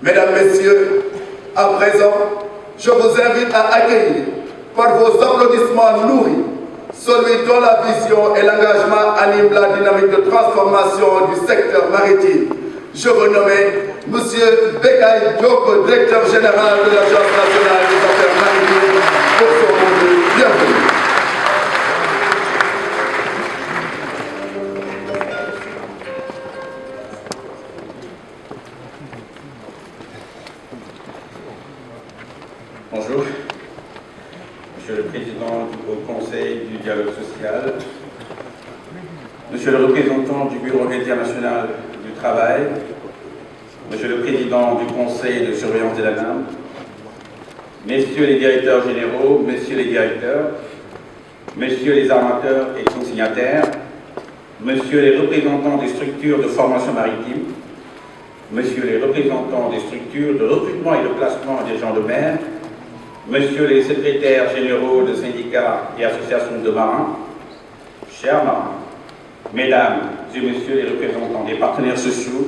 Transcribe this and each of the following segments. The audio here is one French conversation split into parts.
Mesdames, Messieurs, à présent, je vous invite à accueillir par vos applaudissements nourris celui dont la vision et l'engagement animent la dynamique de transformation du secteur maritime. Je veux nommer M. Bekay Diop, directeur général de l'Agence nationale des affaires maritimes, pour son mot de bienvenue. Bonjour, Monsieur le Président du Haut Conseil du dialogue social, Monsieur le représentant du Bureau international du travail, Monsieur le Président du Conseil de surveillance de la NAM, Messieurs les directeurs généraux, Messieurs les directeurs, Messieurs les armateurs et consignataires, Messieurs les représentants des structures de formation maritime, Messieurs les représentants des structures de recrutement et de placement des gens de mer, Messieurs les secrétaires généraux de syndicats et associations de marins, chers marins, Mesdames et Messieurs les représentants des partenaires sociaux,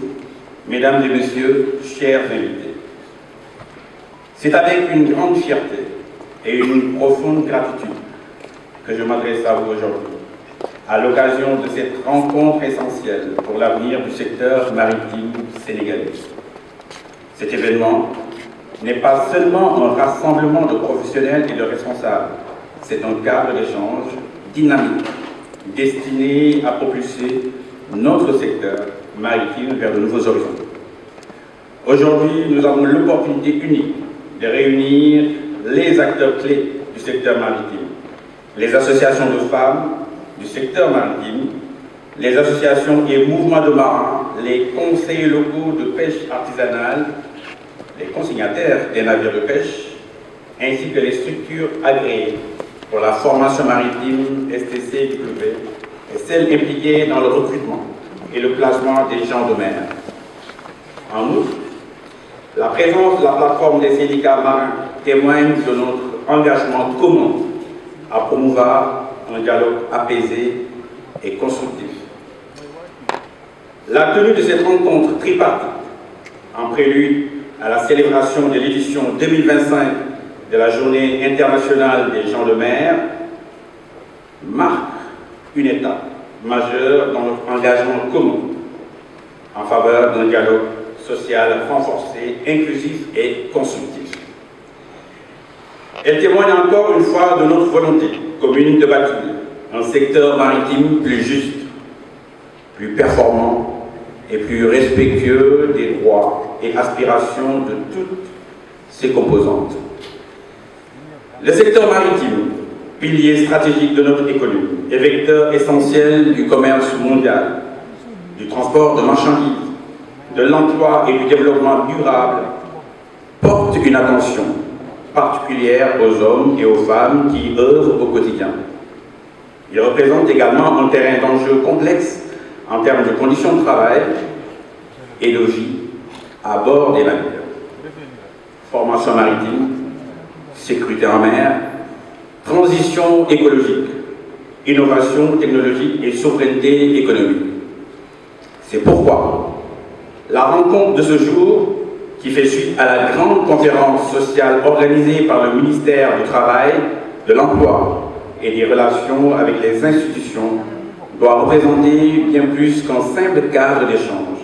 Mesdames et Messieurs, chers invités. C'est avec une grande fierté et une profonde gratitude que je m'adresse à vous aujourd'hui, à l'occasion de cette rencontre essentielle pour l'avenir du secteur maritime sénégalais. Cet événement n'est pas seulement un rassemblement de professionnels et de responsables, c'est un cadre d'échange dynamique, destiné à propulser notre secteur maritime vers de nouveaux horizons. Aujourd'hui, nous avons l'opportunité unique de réunir les acteurs clés du secteur maritime, les associations de femmes du secteur maritime, les associations et mouvements de marins, les conseils locaux de pêche artisanale, les consignataires des navires de pêche, ainsi que les structures agréées pour la formation maritime STCW et celles impliquées dans le recrutement et le placement des gens de mer. En outre, la présence de la plateforme des syndicats marins témoigne de notre engagement commun à promouvoir un dialogue apaisé et constructif. La tenue de cette rencontre tripartite, en prélude à la célébration de l'édition 2025 de la Journée internationale des gens de mer, marque une étape majeure dans notre engagement commun en faveur d'un dialogue social renforcé, inclusif et constructif. Elle témoigne encore une fois de notre volonté commune de bâtir un secteur maritime plus juste, plus performant et plus respectueux des droits et aspirations de toutes ses composantes. Le secteur maritime, pilier stratégique de notre économie, est vecteur essentiel du commerce mondial, du transport de marchandises, de l'emploi et du développement durable, porte une attention particulière aux hommes et aux femmes qui œuvrent au quotidien. Il représente également un terrain d'enjeux complexe en termes de conditions de travail et de vie à bord des navires. Formation maritime, sécurité en mer, transition écologique, innovation technologique et souveraineté économique. C'est pourquoi la rencontre de ce jour, qui fait suite à la grande conférence sociale organisée par le ministère du Travail, de l'Emploi et des Relations avec les institutions, doit représenter bien plus qu'un simple cadre d'échange.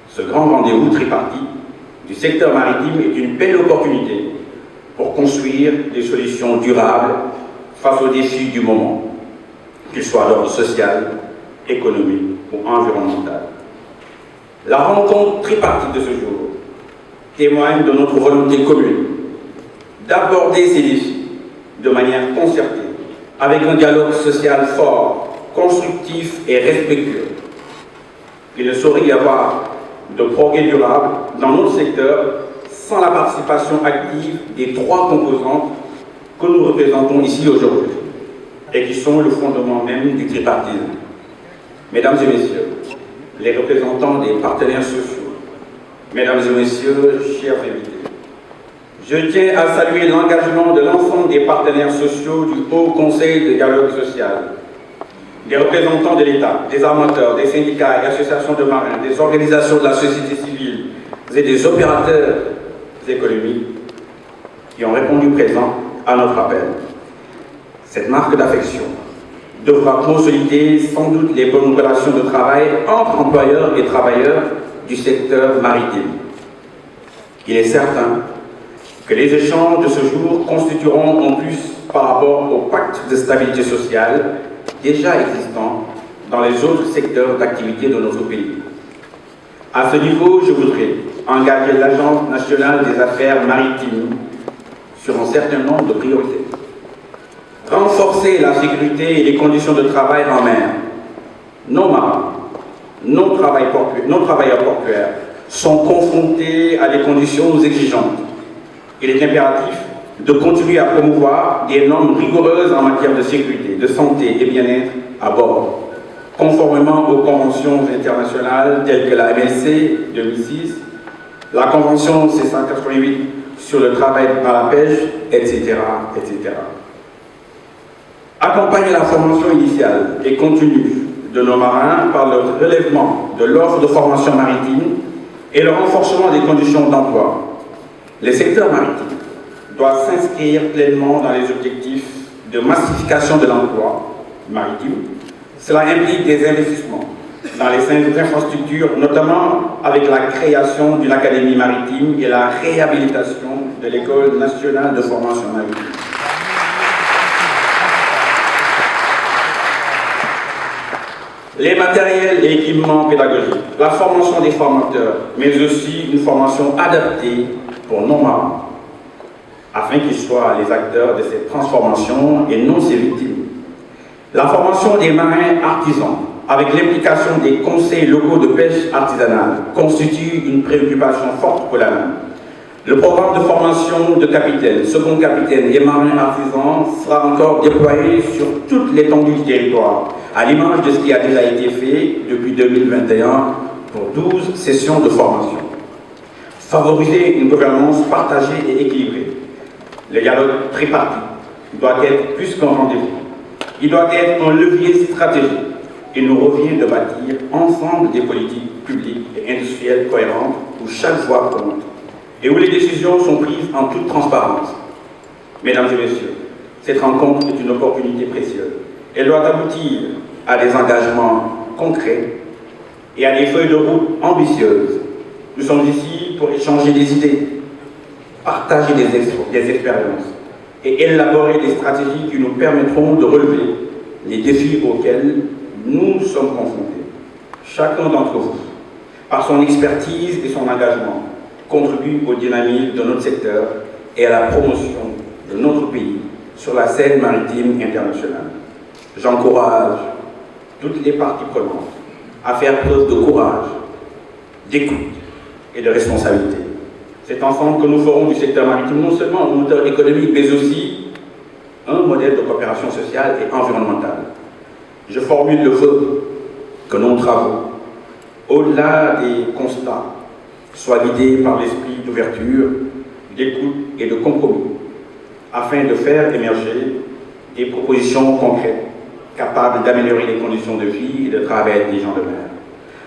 Ce grand rendez-vous tripartite du secteur maritime est une belle opportunité pour construire des solutions durables face aux défis du moment, qu'ils soient d'ordre social, économique ou environnemental. La rencontre tripartite de ce jour témoigne de notre volonté commune d'aborder ces défis de manière concertée, avec un dialogue social fort, constructif et respectueux. Il ne saurait y avoir de progrès durable dans notre secteur sans la participation active des trois composantes que nous représentons ici aujourd'hui et qui sont le fondement même du tripartisme. Mesdames et messieurs, les représentants des partenaires sociaux, Mesdames et Messieurs, chers invités, je tiens à saluer l'engagement de l'ensemble des partenaires sociaux du Haut Conseil de dialogue social, des représentants de l'État, des armateurs, des syndicats et associations de marins, des organisations de la société civile et des opérateurs économiques qui ont répondu présent à notre appel. Cette marque d'affection devra consolider sans doute les bonnes relations de travail entre employeurs et travailleurs du secteur maritime. Il est certain que les échanges de ce jour constitueront en plus par rapport au pacte de stabilité sociale déjà existant dans les autres secteurs d'activité de notre pays. À ce niveau, je voudrais engager l'Agence nationale des affaires maritimes sur un certain nombre de priorités. Renforcer la sécurité et les conditions de travail en mer. Nos marins, nos travailleurs portuaires sont confrontés à des conditions exigeantes. Il est impératif de continuer à promouvoir des normes rigoureuses en matière de sécurité, de santé et bien-être à bord, conformément aux conventions internationales telles que la MLC 2006, la Convention C188 sur le travail dans la pêche, etc., etc. Accompagner la formation initiale et continue de nos marins par le relèvement de l'offre de formation maritime et le renforcement des conditions d'emploi. Les secteurs maritimes doivent s'inscrire pleinement dans les objectifs de massification de l'emploi maritime. Cela implique des investissements dans les infrastructures, notamment avec la création d'une académie maritime et la réhabilitation de l'École nationale de formation maritime. Les matériels et équipements pédagogiques, la formation des formateurs, mais aussi une formation adaptée pour nos marins, afin qu'ils soient les acteurs de cette transformation et non ses victimes. La formation des marins artisans, avec l'implication des conseils locaux de pêche artisanale, constitue une préoccupation forte pour la mer. Le programme de formation de capitaines, second capitaines et marins artisans sera encore déployé sur toute l'étendue du territoire, à l'image de ce qui a déjà été fait depuis 2021 pour 12 sessions de formation. Favoriser une gouvernance partagée et équilibrée. Le dialogue tripartite doit être plus qu'un rendez-vous. Il doit être un levier stratégique. Il nous revient de bâtir ensemble des politiques publiques et industrielles cohérentes où chaque voix compte et où les décisions sont prises en toute transparence. Mesdames et messieurs, cette rencontre est une opportunité précieuse. Elle doit aboutir à des engagements concrets et à des feuilles de route ambitieuses. Nous sommes ici pour échanger des idées, partager des expériences et élaborer des stratégies qui nous permettront de relever les défis auxquels nous sommes confrontés. Chacun d'entre vous, par son expertise et son engagement, contribue au dynamisme de notre secteur et à la promotion de notre pays sur la scène maritime internationale. J'encourage toutes les parties prenantes à faire preuve de courage, d'écoute et de responsabilité. C'est ensemble que nous ferons du secteur maritime non seulement un moteur économique, mais aussi un modèle de coopération sociale et environnementale. Je formule le vœu que nos travaux, au-delà des constats, soient guidés par l'esprit d'ouverture, d'écoute et de compromis, afin de faire émerger des propositions concrètes capables d'améliorer les conditions de vie et de travail des gens de mer.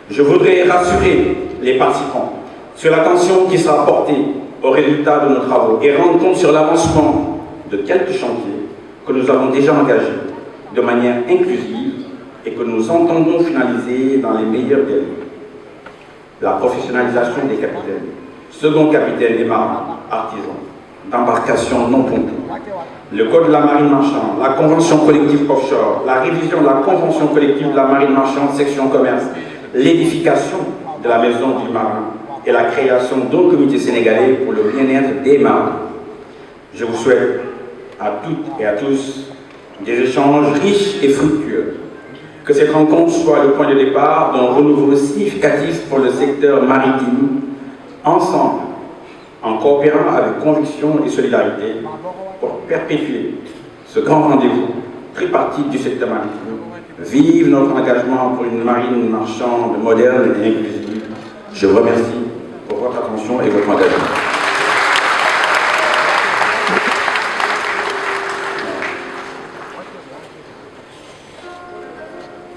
Je voudrais rassurer les participants sur l'attention qui sera portée aux résultats de nos travaux et rendre compte sur l'avancement de quelques chantiers que nous avons déjà engagés de manière inclusive et que nous entendons finaliser dans les meilleurs délais. La professionnalisation des capitaines, second capitaines et marins, artisans, d'embarcations non pontées, le code de la marine marchande, la convention collective offshore, la révision de la convention collective de la marine marchande section commerce, l'édification de la maison du marin et la création d'un comité sénégalais pour le bien-être des marins. Je vous souhaite à toutes et à tous des échanges riches et fructueux. Que cette rencontre soit le point de départ d'un renouveau significatif pour le secteur maritime, ensemble, en coopérant avec conviction et solidarité, pour perpétuer ce grand rendez-vous tripartite du secteur maritime. Vive notre engagement pour une marine marchande moderne et inclusive. Je vous remercie pour votre attention et votre engagement.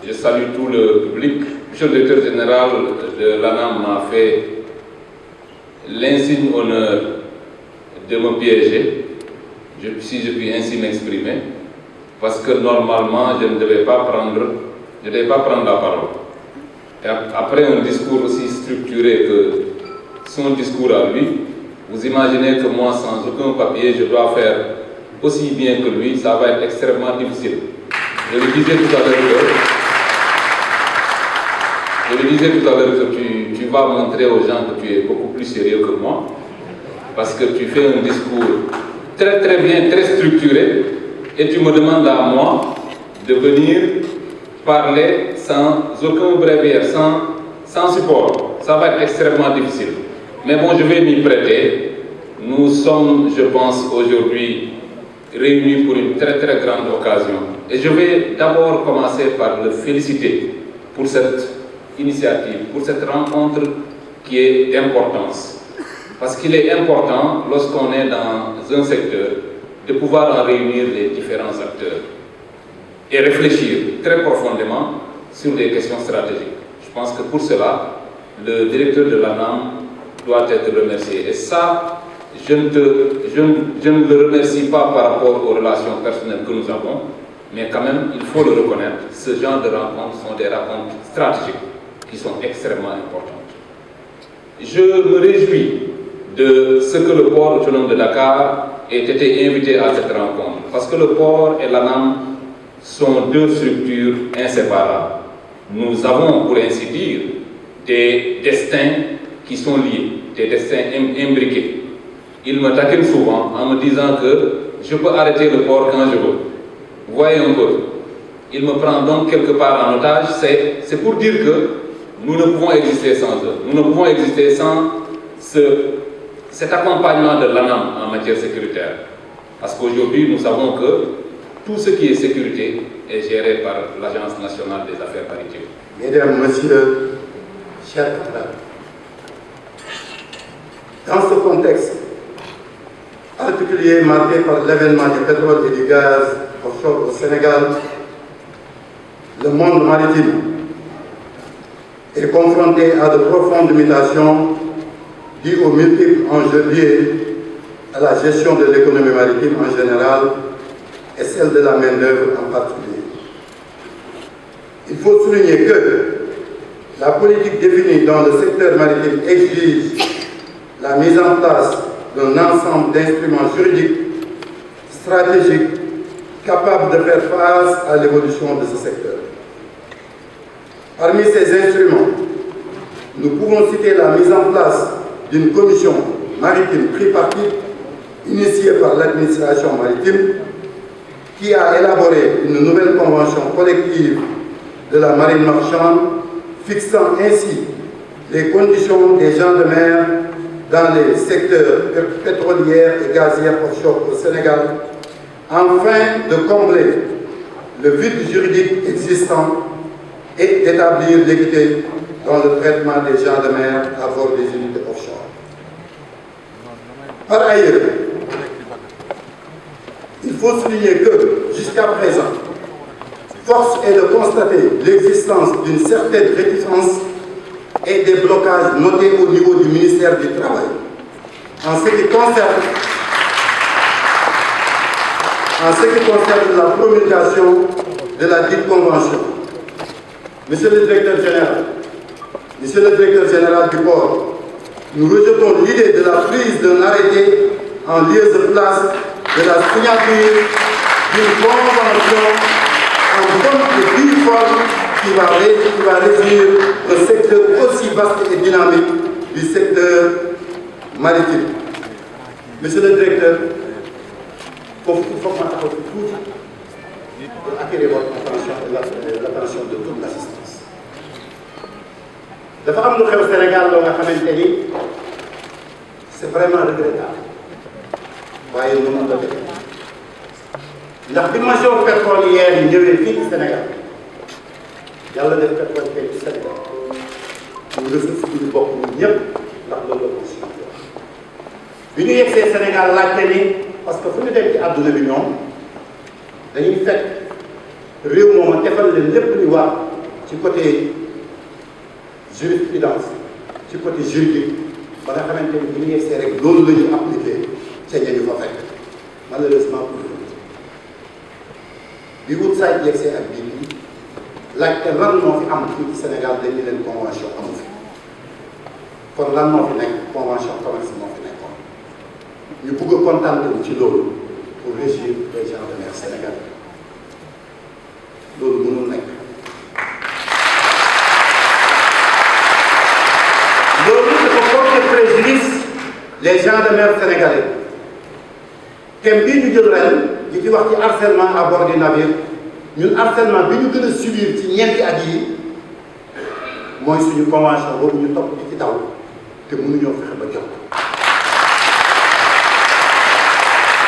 Je salue tout le public. Monsieur le directeur général de l'ANAM m'a fait l'insigne honneur de me piéger, si je puis ainsi m'exprimer, parce que normalement je ne devais pas prendre la parole. Et après un discours aussi structuré que son discours à lui, vous imaginez que moi, sans aucun papier, je dois faire aussi bien que lui, ça va être extrêmement difficile. Je le disais tout à l'heure que tu vas montrer aux gens que tu es beaucoup plus sérieux que moi, parce que tu fais un discours très très bien, très structuré, et tu me demandes à moi de venir parler sans aucun bréviaire, sans support. Ça va être extrêmement difficile. Mais bon, je vais m'y prêter. Nous sommes, je pense, aujourd'hui réunis pour une très très grande occasion. Et je vais d'abord commencer par le féliciter pour cette initiative, pour cette rencontre qui est d'importance. Parce qu'il est important, lorsqu'on est dans un secteur, de pouvoir en réunir les différents acteurs et réfléchir très profondément sur des questions stratégiques. Je pense que pour cela, le directeur de l'ANAM doit être remercié. Et ça, je ne le remercie pas par rapport aux relations personnelles que nous avons, mais quand même, il faut le reconnaître, ce genre de rencontres sont des rencontres stratégiques qui sont extrêmement importantes. Je me réjouis de ce que le port autonome de Dakar ait été invité à cette rencontre, parce que le port et l'ANAM sont deux structures inséparables. Nous avons, pour ainsi dire, des destins qui sont liés, des destins imbriqués. Il me taquine souvent en me disant que je peux arrêter le port quand je veux. Vous voyez un peu. Il me prend donc quelque part en otage. C'est pour dire que nous ne pouvons exister sans eux. Nous ne pouvons exister sans cet accompagnement de l'ANAM en matière sécuritaire. Parce qu'aujourd'hui, nous savons que tout ce qui est sécurité est géré par l'Agence nationale des affaires maritimes. Mesdames, Messieurs, chers camarades, dans ce contexte particulier marqué par l'avènement du pétrole et du gaz offshore au Sénégal, le monde maritime est confronté à de profondes mutations dues aux multiples enjeux liés à la gestion de l'économie maritime en général et celle de la main-d'œuvre en particulier. Il faut souligner que la politique définie dans le secteur maritime exige la mise en place d'un ensemble d'instruments juridiques stratégiques capables de faire face à l'évolution de ce secteur. Parmi ces instruments, nous pouvons citer la mise en place d'une commission maritime tripartite initiée par l'administration maritime qui a élaboré une nouvelle convention collective de la marine marchande fixant ainsi les conditions des gens de mer dans les secteurs pétroliers et gaziers offshore au Sénégal, afin de combler le vide juridique existant et d'établir l'équité dans le traitement des gens de mer à bord des unités offshore. Par ailleurs, il faut souligner que, jusqu'à présent, force est de constater l'existence d'une certaine réticence et des blocages notés au niveau du ministère du Travail en ce qui concerne la promulgation de la dite convention. Monsieur le directeur général du port, nous rejetons l'idée de la prise d'un arrêté en lieu de place de la signature d'une convention en bonne et due forme qui va réduire un secteur aussi vaste et dynamique du secteur maritime. Monsieur le directeur, il faut attirer votre attention et l'attention de toute l'assistance. dafa am lu xew Sénégal loo nga xamante ni c'est vraiment regrettable waaye mënoon la def ndax bi major pétrolière yi ñëwee fii ci Sénégal yàlla def pétrole tey ci Sénégal ñu ressource bi ñu bokk ñun ñëpp ndax loolu la constitution bi ñu yegsee Sénégal laajte ni parce que fu ñu dem ci àdduna bi ñoom dañuy fekk réew moom a defal leen lépp lu war ci côté jurisprudence ci côté juridique ba nga xamante ni bu ñu yegsee rek loolu la ñu appliqué ca ñañu fa fekk malheureusement pour nous bi wut saa yegsee ak bii bi laajte lan moo fi am fii ci Sénégal dañu leen convention amu fi kon lan moo fi nekk convention commerce moo fi nekkoon ñu bëgg a contenté wu ci loolu pour régir les gens de mer sénégalais loolu mënul nekk loolu dafa porter préjudice les gens de mer sénégalais thème bii ñu jël ren di ci wax ci harcèlement à bord du navire ñun harcèlement bi ñu gën a subir ci ñeenti at yi mooy suñu convention boobu ñu topp di ci daw te mënuñoo fexe ba jot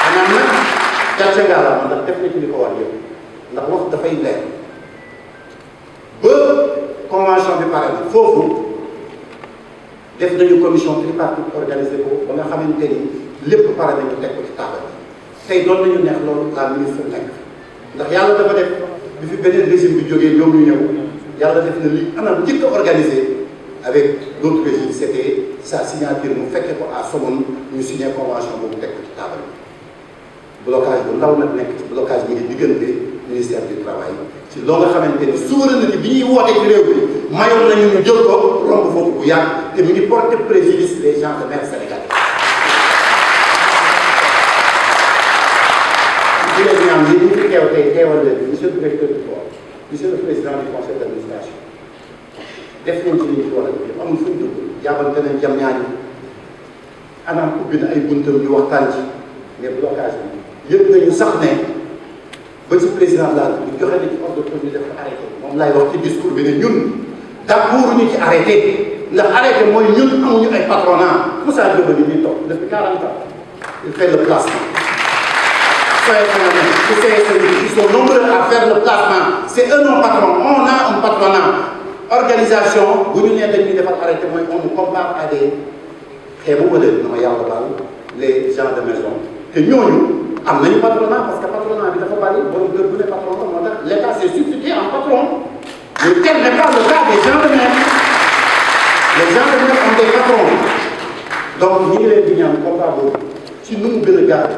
xanaa nag gàcce ngaalaama ndax def na ci li ko war yëpp ndax wax dafay leer ba convention bi pare na foofu def nañu commission tripartite organisée ko ba nga xamante ni lépp pare nañu teg ko ci taabal tey doon nañu neex loolu la ministre nekk ndax yàlla dafa def bi fi beneen régime bi jógee ñoom ñu ñëw yàlla def na li anam njëkk a organisé avec l'autre régime c'était sa signature mu fekkee ko à Somone ñu signé convention boobu teg ko ci taabal blocage bu ndaw nag nekk ci blocage bi ngi diggante ministère du travail ci loo nga xamante ni souveraineté bi ñuy woote ci réew bi mayoon nañu ñu jël ko romb foofu bu yàgg te mi ngi porter préjudice les gens de mer sénégalais. di leen ñaan li ñu fi teew tey teewal leen monsieur le directeur du port monsieur le président du conseil d' administration def nañ ci li ñu ci war a def amul fu ñu dugg jàppante nañ jam ñaañu anam ubbi na ay buntam ñu waxtaan ci mais blocage bi yëpp nañu sax ne ba ci président de la République joxe na ci ordre pour ñu def ko arrêté moom laay wax ci discours bi ne ñun d'accord ñu ci arrêté ndax arrêté mooy ñun amuñu ay patronat Moussa Diop bi ñuy toog depuis 40 ans il fait le placement. Ils sont nombreux à faire le placement. C'est eux nos patrons. On a un patronat. Organisation, vous nous n'avez pas arrêté, on nous compare à des les gens de maison. Et nous, nous avons un patronat parce que le patronat, l'État s'est substitué en patron. Mais tel n'est pas le cas des gens de mer. Les gens de mer ont des patrons. Donc, nous, les gens ne compare pas. Si nous, nous devons garder.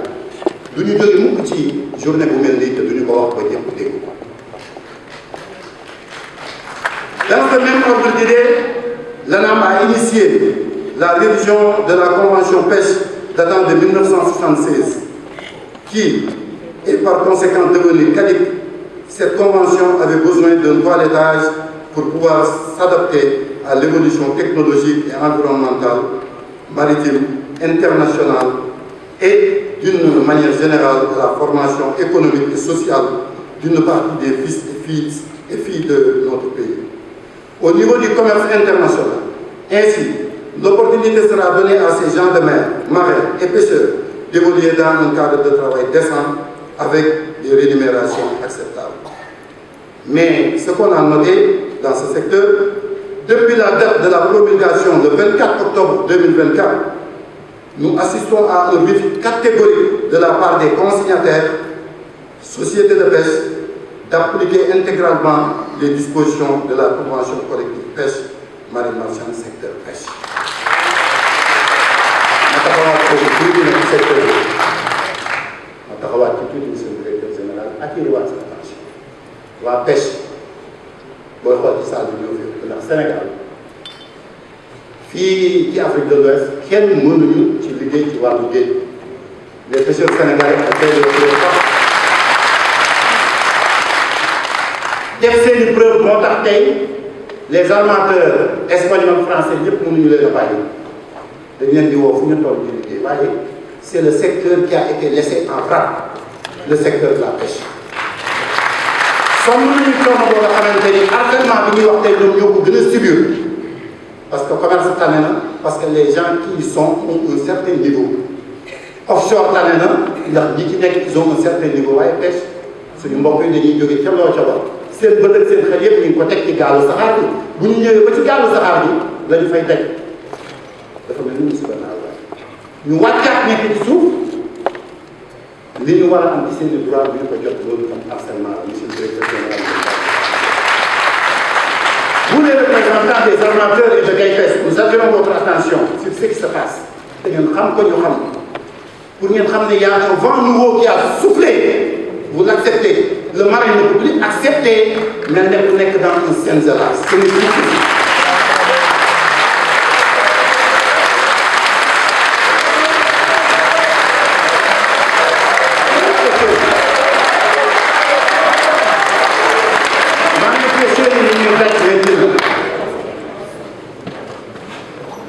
Nous nous donnons une petite journée pour mener et nous allons voir dire pour découvrir. Dans ce même ordre d'idée, l'ANAM a initié la révision de la convention pêche datant de 1976, qui est par conséquent devenue caduque. Cette convention avait besoin d'un toilettage pour pouvoir s'adapter à l'évolution technologique et environnementale, maritime, internationale et d'une manière générale à la formation économique et sociale d'une partie des fils et filles de notre pays. Au niveau du commerce international, ainsi, l'opportunité sera donnée à ces gens de mer, marins et pêcheurs d'évoluer dans un cadre de travail décent avec des rémunérations acceptables. Mais ce qu'on a noté dans ce secteur, depuis la date de la promulgation le 24 octobre 2024, nous assistons à un refus catégorique de la part des consignataires, sociétés de pêche, d'appliquer intégralement les dispositions de la convention collective pêche marine marchande secteur pêche. pêche Sénégal fii ci Afrique de l'Ouest kenn mënuñu ci liggéey ci wàllu géej les pêcheurs sénégalais ak def seeni preuve moo tax tey les armateurs espagnols français ñëpp mënuñu leen a bàyyi dañ leen di woo fu ñu toll ci liggéey waaye c'est le secteur qui a été laissé en vrac, le secteur de la pêche. Sonn nañu coono boo nga xamante ni harcèlement bi ñuy wax tey ñoom ñoo ko gën a subir parce que commerce tane na parce que les gens qui y sont ont un certain niveau. Offshore tane na ndax ñi ci nekk ils ont un certain niveau waaye pêche suñu mbokk yi dañuy jóge ca loo ca wax seen bët ak seen xel yëpp ñu ngi ko teg ci gaalu saxaar bi bu ñu ñëwee ba ci gaalu saxaar bi la ñu fay teg dafa mel ni musiba naaw waay ñu wàccaat nekk ci suuf li ñu war a am ci seen i droit bi ñu ko jot loolu comme harcèlement la monsieur le directeur général. Vous les représentants des armateurs et de GAIPES, nous avions votre attention. attention sur ce qui se passe. Pour nous, il y a un vent nouveau qui a soufflé. Vous l'acceptez. Le marin ne peut plus accepter, mais il n'est que dans une scène zélase. C'est une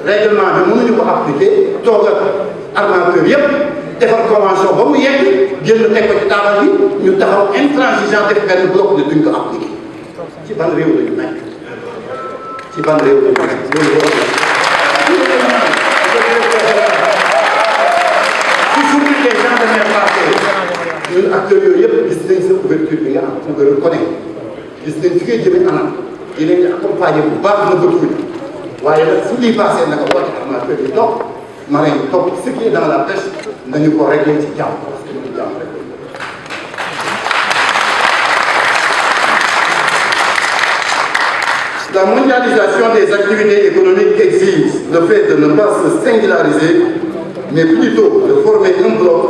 règlement bi mënuñu ko appliquer toog ak armateur yëpp defar convention ba mu yegg génn teg ko ci taabal bi ñu taxaw intransigeant def benn bloc ne duñ ko appliquer ci ban réew la ñu nekk ci ban réew la ñu nekk ci journée des gens de mer passé ñun acteurs yooyu yëpp gis nañ sa ouverture bi nga am nga reconnaître gis nañ fi ngay jëmee anam dinañ accompagner bu baax na bëgg waaye nag su lii passé naka woote armateur yi toog marin yi toog ce qui est dans la pêche nañu ko régler ci jàmm parce que ñu jàmm rek. La mondialisation des activités économiques exige le fait de ne pas se singulariser, mais plutôt de former un bloc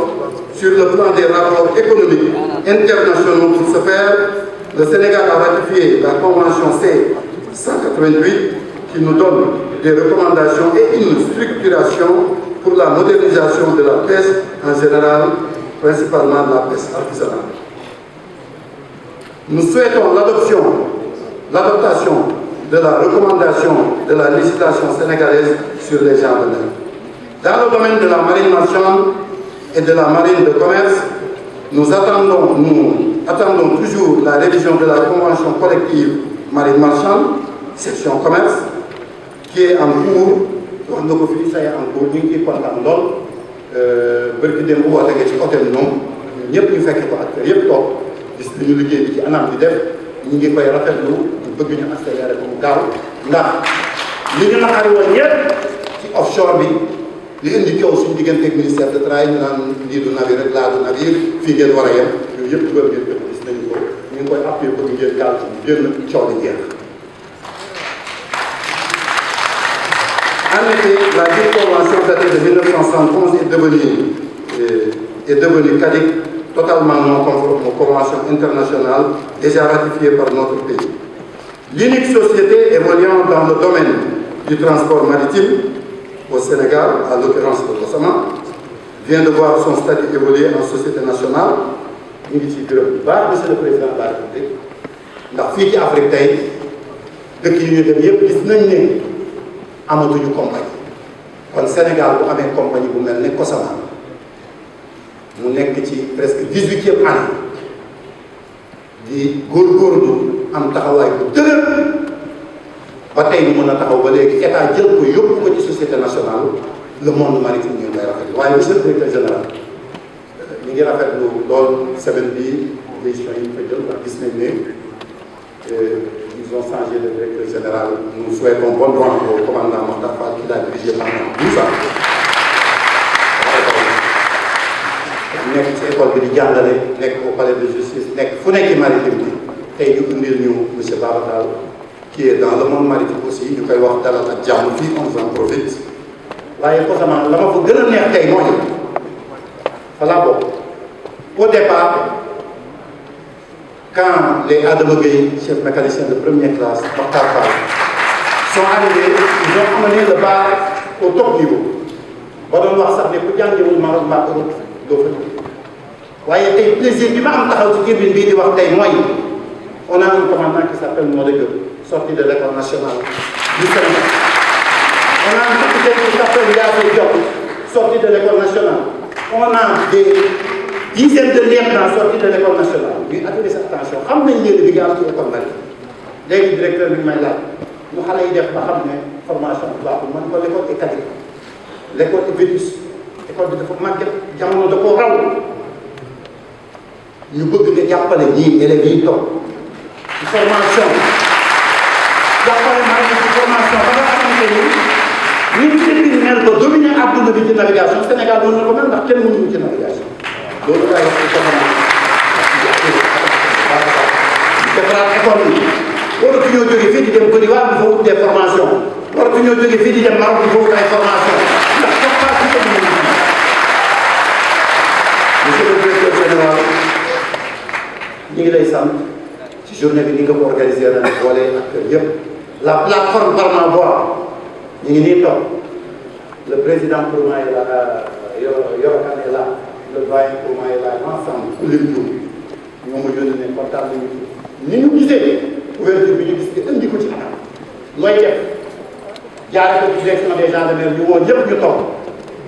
sur le plan des rapports économiques internationaux. Pour ce faire, le Sénégal a ratifié la Convention C-188 qui nous donne des recommandations et une structuration pour la modernisation de la pêche en général, principalement la pêche artisanale. Nous souhaitons l'adaptation de la recommandation de la législation sénégalaise sur les gens de mer. Dans le domaine de la marine marchande et de la marine de commerce, nous attendons toujours la révision de la convention collective marine marchande, section commerce, qui est en cours. Wax nga ko fii ça est en cours ñu ngi ciy kontaan lool bërki démb bu woote nga ci hôtel ñoom ñëpp ñu fekk ko ak yëpp toog gis li ñu liggéey bi ci anam bi def ñu ngi koy rafetlu ñu bëgg ñu accéléré ko mu gaaw ndax li ñu naqari woon ñëpp ci offshore bi li indi coow suñu digganteeg ministère de travail ñu naan lii du navire rek laa du navire fii ngeen war a yem yooyu yëpp dugal ngeen ko gis nañu ko ñu ngi koy appuyé bëgg ngeen gaal ci génn coow li jeex. En effet, la dite convention datée de 1971 est devenue caduque, totalement non conforme aux conventions internationales déjà ratifiées par notre pays. L'unique société évoluant dans le domaine du transport maritime au Sénégal, à l'occurrence le Gassama, vient de voir son statut évoluer en société nationale. Ñu ngi ciy gërëm bu baax monsieur le président de la République ndax fii ci Afrique tey dëkk yi ñu dem yëpp gis nañ ne amatuñu compagnie kon Sénégal bu amee compagnie bu mel ne Gassama mu nekk ci presque 18e année di góorgóorlu am taxawaay bu dëgër ba tey ñu mën a taxaw ba léegi état jël ko yóbbu ko ci société nationale le monde maritime ñu ngi koy rafetlu waaye monsieur le directeur général ñu ngi rafetlu lool semaine bii décision yi ñu fa jël ndax gis nañ ne ils ont changé de directeur général. Nous souhaitons bon droit au commandant Mokhtar Fall qui l'a dirigé pendant 12 ans. nekk ci école bi di jàngale nekk au palais de justice nekk fu nekk maritime bi tey ñu indil ñu monsieur Babacar qui est dans le monde maritime aussi ñu koy wax dalal ak jàmm fii on en profite waaye Gassama la ma fa gën a neex tey mooy fa laa bokk au départ. Quand les Adama Gueye, chefs mécaniciens de première classe, sont arrivés, ils ont amené le bar au top niveau. Ba doon wax sax ne ku jàngewul Maroc mbaa Europe doo fa jóge waaye tey plaisir bi ma am taxaw ci tribune bii di wax tey mooy on a un commandant qui s'appelle Modé Diop, sorti de l'école nationale du Sénégal. On a un capitaine qui s'appelle Yassé Diop, sorti de l'école nationale. On a des dizaines de lieutenants sortis de l'école nationale. Ñu attiré sa attention xam nañ leen bi nga am ci école maritime léegi directeur bi may laaj ñu xale yi def ba xam ne formation bu baaxul man ko l'école est caduque l'école est vétuste école bi dafa màgget jamono da koo raw ñu bëgg nga jàppale ñii élèves yi toog ci formation jàppale maa ngi ci formation ba nga xamante ni ñun ci mel ba dominer àdduna bi ci navigation Sénégal mën na ko mel ndax kenn mënuñu ci navigation loolu daay wax ci defaraat école yi waratuñoo jógee fii di dem Côte d'Ivoire di fa wut des formations waratuñoo jóge fii di dem Maroc di foofu ay formation ndax capacité bi ñu monsieur le directeur général ñu ngi lay sant ci journée bi ni nga ko organisé la boole ak kër yëpp la plateforme par ma voix ñu ngi nii toog le président Kourouma est là Yoro Kane est là le doyen Kourouma est là l'ensemble ku lim tur ñoo ma yónni ne kontaan nañu ni ñu gisee ouverture bi ñu gis nga indi ko ci kanam looy def jaaree ko ci direction des gendarmeries ñu woon ñëpp ñu toog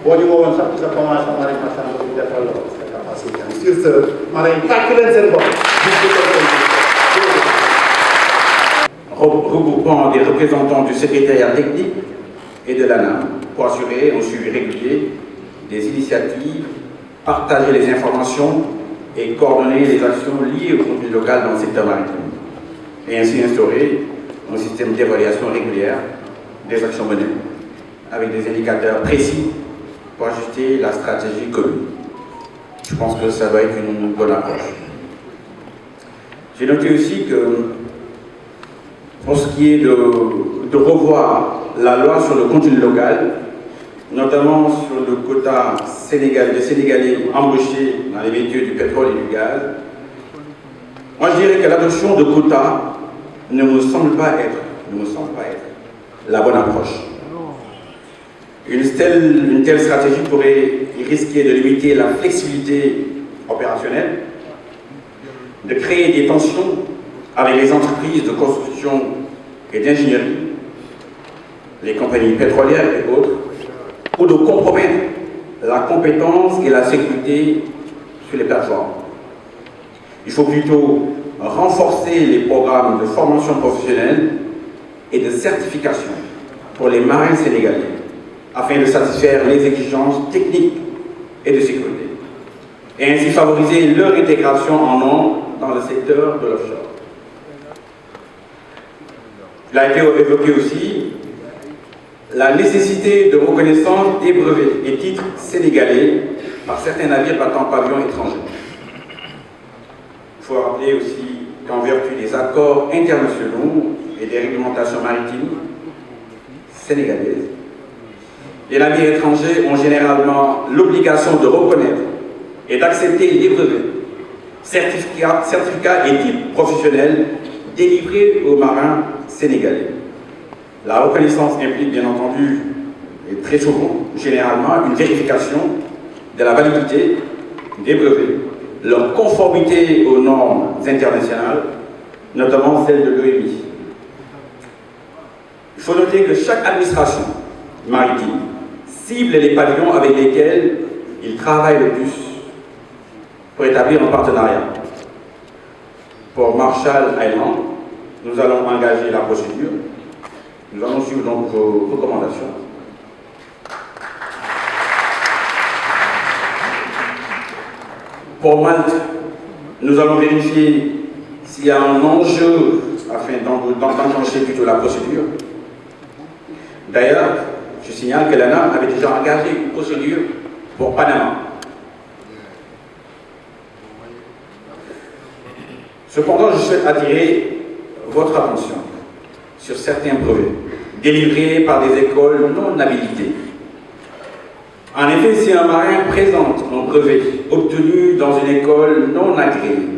boo ñu woowoon sax ci sa convention marine marchande ñu defal la sa capacité sur ce marin tàkk leen seen bopp. Regroupant des représentants du secrétariat technique et de l'ANAM pour assurer un suivi régulier des initiatives, partager les informations et coordonner les actions liées au contenu local dans le secteur maritime, et ainsi instaurer un système d'évaluation régulière des actions menées, avec des indicateurs précis pour ajuster la stratégie commune. Je pense que ça va être une bonne approche. J'ai noté aussi que, pour ce qui est de revoir la loi sur le contenu local, notamment sur le quota de Sénégalais embauchés dans les métiers du pétrole et du gaz, moi je dirais que l'adoption de quotas ne me semble pas être la bonne approche. Une telle stratégie pourrait risquer de limiter la flexibilité opérationnelle, de créer des tensions avec les entreprises de construction et d'ingénierie, les compagnies pétrolières et autres, ou de compromettre la compétence et la sécurité sur les plateformes. Il faut plutôt renforcer les programmes de formation professionnelle et de certification pour les marins sénégalais, afin de satisfaire les exigences techniques et de sécurité, et ainsi favoriser leur intégration en nombre dans le secteur de l'offshore. Il a été évoqué aussi la nécessité de reconnaissance des brevets et titres sénégalais par certains navires battant pavillon étranger. Il faut rappeler aussi qu'en vertu des accords internationaux et des réglementations maritimes sénégalaises, les navires étrangers ont généralement l'obligation de reconnaître et d'accepter les brevets, certificats et titres professionnels délivrés aux marins sénégalais. La reconnaissance implique bien entendu, et très souvent, généralement, une vérification de la validité des brevets, leur conformité aux normes internationales, notamment celles de l'OMI. Il faut noter que chaque administration maritime cible les pavillons avec lesquels il travaille le plus pour établir un partenariat. Pour Marshall Island, nous allons engager la procédure. Nous allons suivre donc vos recommandations. Pour Malte, nous allons vérifier s'il y a un enjeu afin d'enclencher plutôt la procédure. D'ailleurs, je signale que l'ANAM avait déjà engagé une procédure pour Panama. Cependant, je souhaite attirer votre attention sur certains brevets délivrés par des écoles non habilitées. En effet, si un marin présente un brevet obtenu dans une école non agréée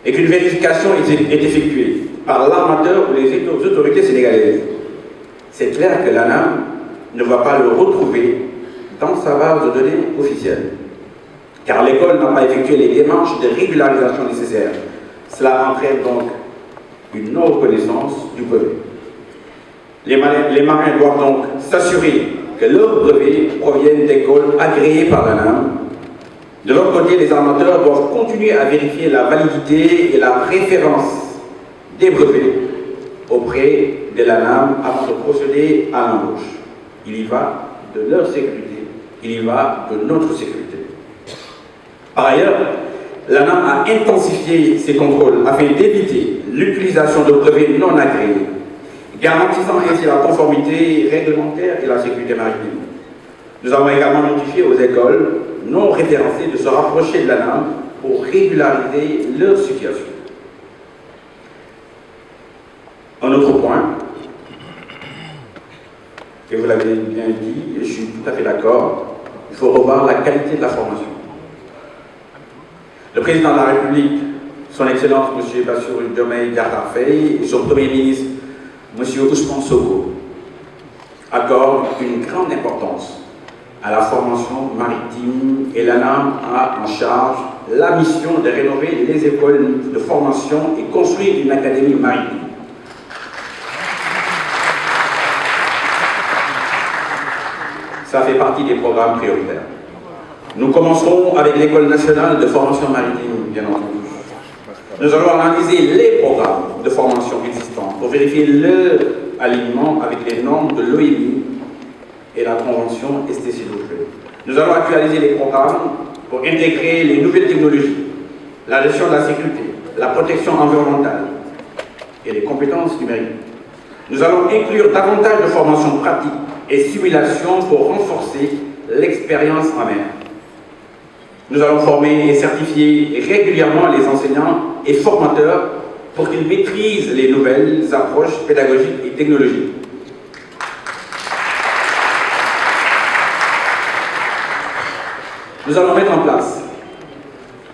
et qu'une vérification est effectuée par l'armateur ou les autorités sénégalaises, c'est clair que l'ANAM ne va pas le retrouver dans sa base de données officielle, car l'école n'a pas effectué les démarches de régularisation nécessaires. Cela entraîne donc une non-reconnaissance du brevet. Les marins doivent donc s'assurer que leurs brevets proviennent d'écoles agréées par l'ANAM. De l'autre côté, les armateurs doivent continuer à vérifier la validité et la référence des brevets auprès de l'ANAM avant de procéder à l'embauche. Il y va de leur sécurité, il y va de notre sécurité. Par ailleurs, l'ANAM a intensifié ses contrôles afin d'éviter l'utilisation de brevets non agréés, garantissant ainsi la conformité réglementaire et la sécurité maritime. Nous avons également notifié aux écoles non référencées de se rapprocher de l'ANAM pour régulariser leur situation. Un autre point, Et vous l'avez bien dit, et je suis tout à fait d'accord, il faut revoir la qualité de la formation. Le président de la République, son Excellence M. Bassirou Diomaye Diakhar Faye, et son Premier ministre, M. Ousmane Sonko, accordent une grande importance à la formation maritime et l'ANAM a en charge la mission de rénover les écoles de formation et construire une académie maritime. Ça fait partie des programmes prioritaires. Nous commencerons avec l'École nationale de formation maritime, bien entendu. Nous allons analyser les programmes de formation existants pour vérifier leur alignement avec les normes de l'OIMI et la Convention STCW. Nous allons actualiser les programmes pour intégrer les nouvelles technologies, la gestion de la sécurité, la protection environnementale et les compétences numériques. Nous allons inclure davantage de formations pratiques et simulations pour renforcer l'expérience en mer. Nous allons former et certifier régulièrement les enseignants et formateurs pour qu'ils maîtrisent les nouvelles approches pédagogiques et technologiques. Nous allons mettre en place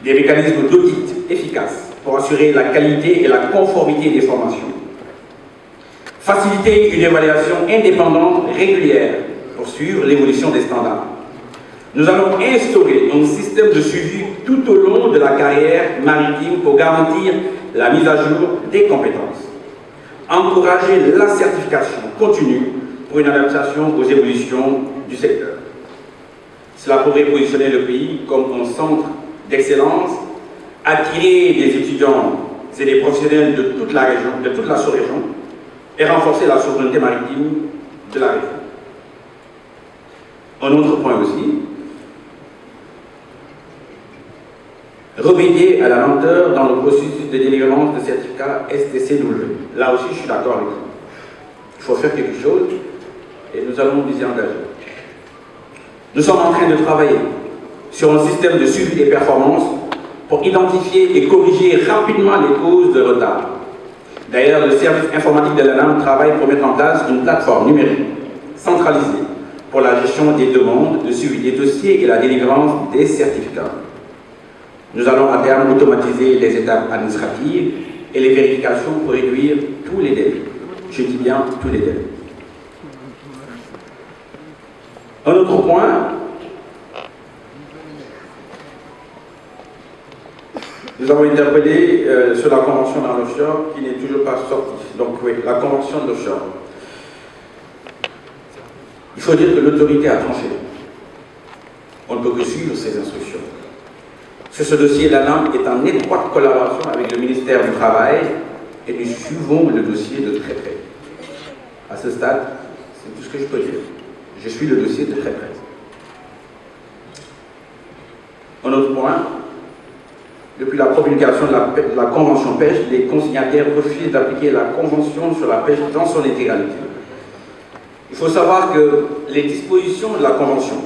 des mécanismes d'audit efficaces pour assurer la qualité et la conformité des formations. Faciliter une évaluation indépendante régulière pour suivre l'évolution des standards. Nous allons instaurer un système de suivi tout au long de la carrière maritime pour garantir la mise à jour des compétences. Encourager la certification continue pour une adaptation aux évolutions du secteur. Cela pourrait positionner le pays comme un centre d'excellence, attirer des étudiants et des professionnels de toute la région, de toute la sous-région, et renforcer la souveraineté maritime de la région. Un autre point aussi, remédier à la lenteur dans le processus de délivrance de certificats STCW. Là aussi, je suis d'accord avec vous. Il faut faire quelque chose et nous allons nous y engager. Nous sommes en train de travailler sur un système de suivi des performances pour identifier et corriger rapidement les causes de retard. D'ailleurs, le service informatique de l'ANAM travaille pour mettre en place une plateforme numérique centralisée pour la gestion des demandes, le suivi des dossiers et la délivrance des certificats. Nous allons à terme automatiser les étapes administratives et les vérifications pour réduire tous les délais. Je dis bien tous les délais. Un autre point, nous avons interpellé sur la convention dans l'offshore qui n'est toujours pas sortie. Donc oui, la convention de l'offshore. Il faut dire que l'autorité a tranché. On ne peut que suivre ses instructions. Sur ce dossier, l'ANAM est en étroite collaboration avec le ministère du Travail et nous suivons le dossier de très près. À ce stade, c'est tout ce que je peux dire. Je suis le dossier de très près. Un autre point, depuis la promulgation de la Convention pêche, les consignataires refusent d'appliquer la Convention sur la pêche dans son intégralité. Il faut savoir que les dispositions de la Convention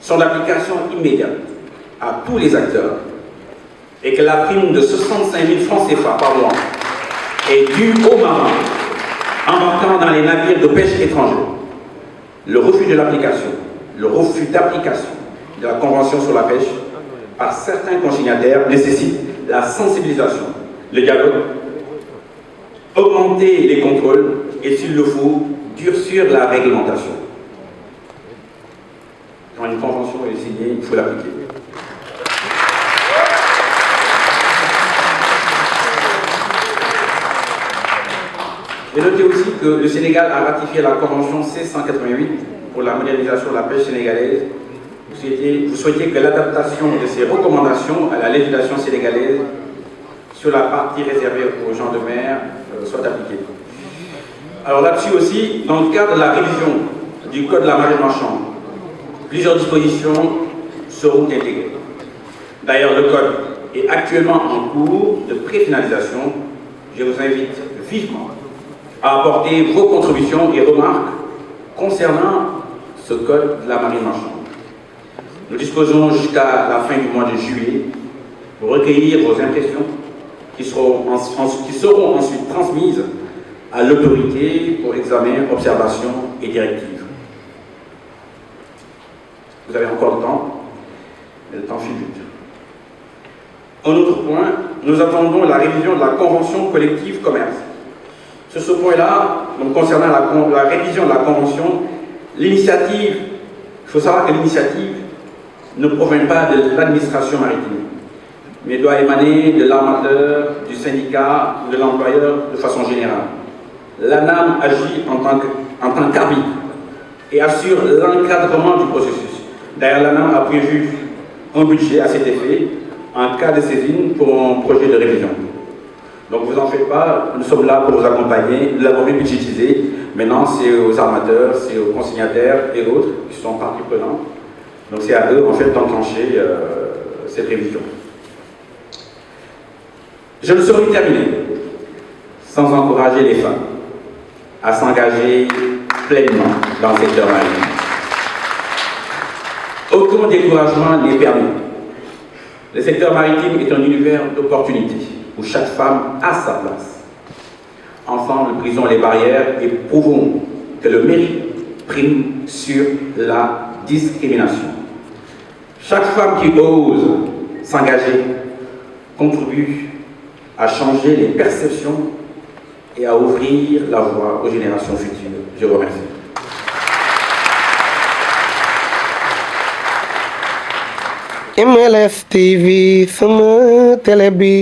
sont d'application immédiate à tous les acteurs et que la prime de 65 000 francs CFA par mois est due aux marins embarquant dans les navires de pêche étrangers. Le refus d'application de la Convention sur la pêche par certains consignataires nécessite la sensibilisation, le dialogue, augmenter les contrôles et, s'il le faut, durcir la réglementation. Quand une convention est signée, il faut l'appliquer. Et notez aussi que le Sénégal a ratifié la Convention C-188 pour la modernisation de la pêche sénégalaise. Vous souhaitez que l'adaptation de ces recommandations à la législation sénégalaise sur la partie réservée aux gens de mer soit appliquée. Alors là-dessus aussi, dans le cadre de la révision du Code de la marine marchande, plusieurs dispositions seront intégrées. D'ailleurs, le Code est actuellement en cours de préfinalisation. Je vous invite vivement à apporter vos contributions et remarques concernant ce Code de la marine marchande. Nous disposons jusqu'à la fin du mois de juillet pour recueillir vos impressions qui seront ensuite transmises à l'autorité pour examen, observation et directives. Vous avez encore le temps, mais le temps file vite. Un autre point, nous attendons la révision de la convention collective commerce. Sur ce point-là, donc concernant la révision de la convention, l'initiative, il faut savoir que l'initiative ne provient pas de l'administration maritime, mais doit émaner de l'armateur, du syndicat, de l'employeur de façon générale. L'ANAM agit en tant qu'arbitre et assure l'encadrement du processus. D'ailleurs, l'ANAM a prévu un budget à cet effet en cas de saisine pour un projet de révision. Donc vous en faites pas, nous sommes là pour vous accompagner, nous l'avons bien budgétisé. Maintenant, c'est aux armateurs, c'est aux consignataires et autres qui sont partie prenante. Donc c'est à eux, en fait, d'enclencher cette révision. Je ne saurais terminer sans encourager les femmes à s'engager pleinement dans le secteur maritime. Aucun découragement n'est permis. Le secteur maritime est un univers d'opportunités où chaque femme a sa place. Ensemble, brisons les barrières et prouvons que le mérite prime sur la discrimination. Chaque femme qui ose s'engager contribue à changer les perceptions et à ouvrir la voie aux générations futures. Je vous remercie. MLS TV sama télé bi